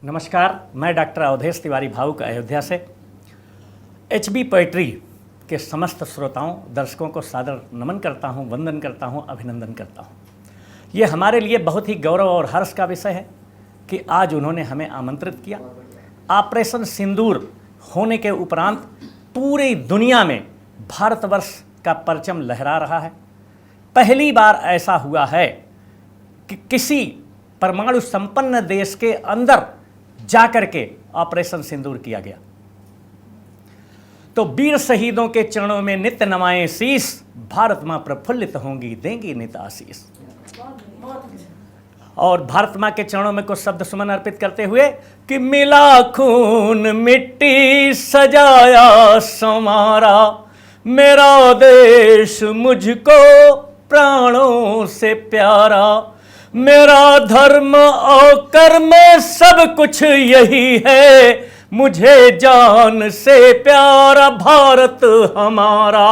नमस्कार, मैं डॉक्टर अवधेश तिवारी भावुक अयोध्या से HB पोएट्री के समस्त श्रोताओं दर्शकों को सादर नमन करता हूं, वंदन करता हूं, अभिनंदन करता हूं। ये हमारे लिए बहुत ही गौरव और हर्ष का विषय है कि आज उन्होंने हमें आमंत्रित किया। ऑपरेशन सिंदूर होने के उपरांत पूरी दुनिया में भारतवर्ष का परचम लहरा रहा है। पहली बार ऐसा हुआ है कि किसी परमाणु संपन्न देश के अंदर जाकर के ऑपरेशन सिंदूर किया गया। तो वीर शहीदों के चरणों में नित्य नमाएं शीश, भारत मां प्रफुल्लित होंगी देंगी नित आशीष। और भारत मां के चरणों में कुछ शब्द सुमन अर्पित करते हुए कि मिला खून मिट्टी सजाया संवारा, मेरा देश मुझको प्राणों से प्यारा, मेरा धर्म और कर्म सब कुछ यही है, मुझे जान से प्यारा भारत हमारा,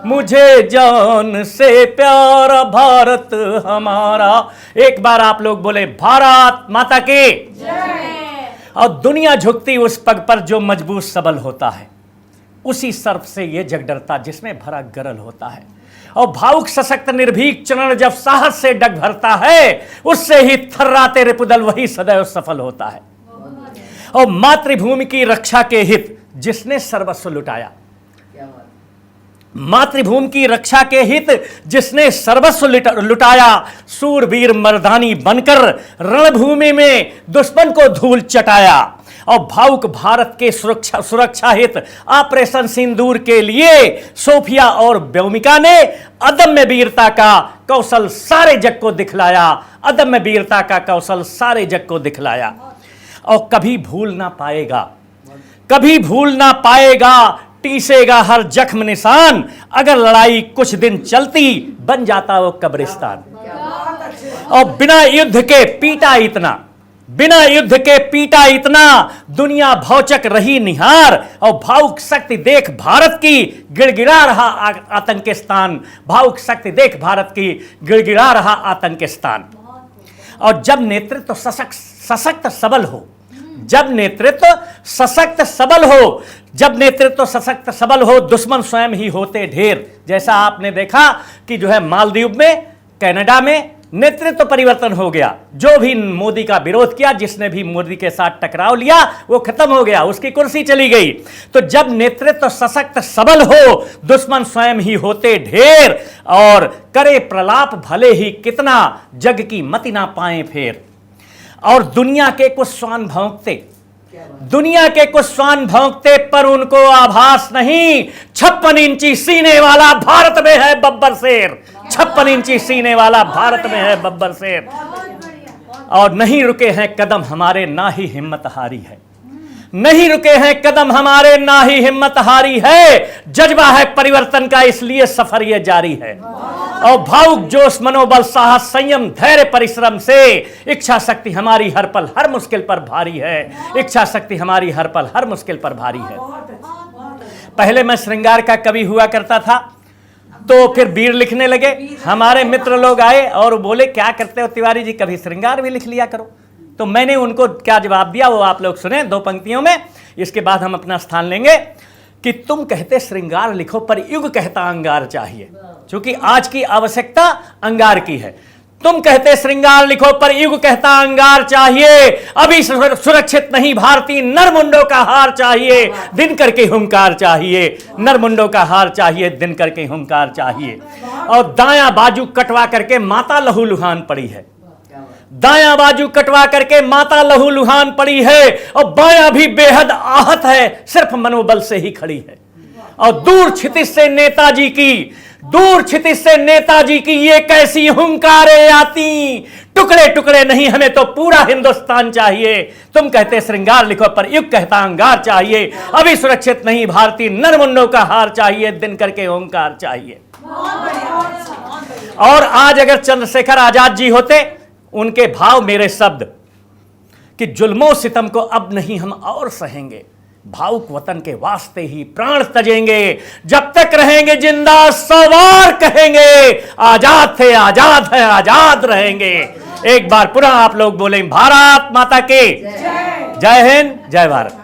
मुझे जान से प्यारा भारत हमारा। एक बार आप लोग बोले भारत माता की जय। और दुनिया झुकती उस पग पर जो मजबूत सबल होता है, उसी सर्प से ये जग डरता जिसमें भरा गरल होता है। और भावुक सशक्त निर्भीक चरण जब साहस से डग भरता है, उससे ही थर्राते रिपुदल वही सदैव सफल होता है। और मातृभूमि की रक्षा के हित जिसने सर्वस्व लुटाया, मातृभूमि की रक्षा के हित जिसने सर्वस्व लुटाया, सूरवीर मर्दानी बनकर रणभूमि में दुश्मन को धूल चटाया। और भावुक भारत के सुरक्षा हित ऑपरेशन सिंदूर के लिए सोफिया और व्योमिका ने अदम्य वीरता का कौशल सारे जग को दिखलाया, अदम्य वीरता का कौशल सारे जग को दिखलाया। और कभी भूल ना पाएगा, कभी भूल ना पाएगा, टीसेगा हर जख्म निशान, अगर लड़ाई कुछ दिन चलती बन जाता वो कब्रिस्तान। और बिना युद्ध के पीटा इतना, बिना युद्ध के पीटा इतना, दुनिया भौचक रही निहार। और भावुक शक्ति देख भारत की गिड़गिड़ा रहा आतंकिस्तान, भावुक शक्ति देख भारत की गिड़गिड़ा रहा आतंकिस्तान। और जब नेतृत्व सशक्त सबल हो, जब नेतृत्व सशक्त सबल हो, जब नेतृत्व सशक्त सबल हो, दुश्मन स्वयं ही होते ढेर। जैसा आपने देखा कि जो है मालदीव में, कनाडा में नेतृत्व परिवर्तन हो गया। जो भी मोदी का विरोध किया, जिसने भी मोदी के साथ टकराव लिया, वो खत्म हो गया, उसकी कुर्सी चली गई। तो जब नेतृत्व सशक्त सबल हो, दुश्मन स्वयं ही होते ढेर, और करे प्रलाप भले ही कितना, जग की मति ना पाए फेर। और दुनिया के कुछ श्वान भौंकते, दुनिया के कुछ श्वान भौंकते, पर उनको आभास नहीं, 56 इंची सीने वाला भारत में है बब्बर शेर, 56 इंची सीने वाला भारत में है बब्बर शेर। और नहीं रुके हैं कदम हमारे, ना ही हिम्मत हारी है, नहीं रुके हैं कदम हमारे, ना ही हिम्मत हारी है। जज्बा है परिवर्तन का, इसलिए सफर ये जारी है। और भावुक जोश मनोबल साहस संयम धैर्य परिश्रम से, इच्छा शक्ति हमारी हर पल हर मुश्किल पर भारी है, इच्छा शक्ति हमारी हर पल हर मुश्किल पर भारी है। पहले मैं श्रृंगार का कवि हुआ करता था, तो फिर वीर लिखने लगे। हमारे मित्र लोग आए और बोले क्या करते हो तिवारी जी, कभी श्रृंगार भी लिख लिया करो। तो मैंने उनको क्या जवाब दिया वो आप लोग सुने 2 पंक्तियों में, इसके बाद हम अपना स्थान लेंगे। कि तुम कहते श्रृंगार लिखो पर युग कहता अंगार चाहिए, क्योंकि आज की आवश्यकता अंगार की है। तुम कहते श्रृंगार लिखो पर युग कहता अंगार चाहिए, अभी सुरक्षित नहीं भारतीय नरमुंडों का हार चाहिए, दिन करके हुंकार चाहिए, नरमुंडों का हार चाहिए, दिन करके हुंकार चाहिए। और दायां बाजू कटवा करके माता लहू लुहान पड़ी है, दायां बाजू कटवा करके माता लहू लुहान पड़ी है, और बायां भी बेहद आहत है, सिर्फ मनोबल से ही खड़ी है। और दूर क्षितिज से नेताजी की, दूर क्षितिज से नेताजी की ये कैसी हुंकारें आती, टुकड़े टुकड़े नहीं हमें तो पूरा हिंदुस्तान चाहिए। तुम कहते श्रृंगार लिखो पर युग कहता अंगार चाहिए, अभी सुरक्षित नहीं भारतीय नरमुंडों का हार चाहिए, दिन करके ओंकार चाहिए। और आज अगर चंद्रशेखर आजाद जी होते, उनके भाव मेरे शब्द कि जुल्मों सितम को अब नहीं हम और सहेंगे, भावुक वतन के वास्ते ही प्राण तजेंगे, जब तक रहेंगे जिंदा सवार कहेंगे, आजाद थे आजाद है आजाद रहेंगे। एक बार पुनः आप लोग बोलें भारत माता की जय। जय हिंद, जय भारत।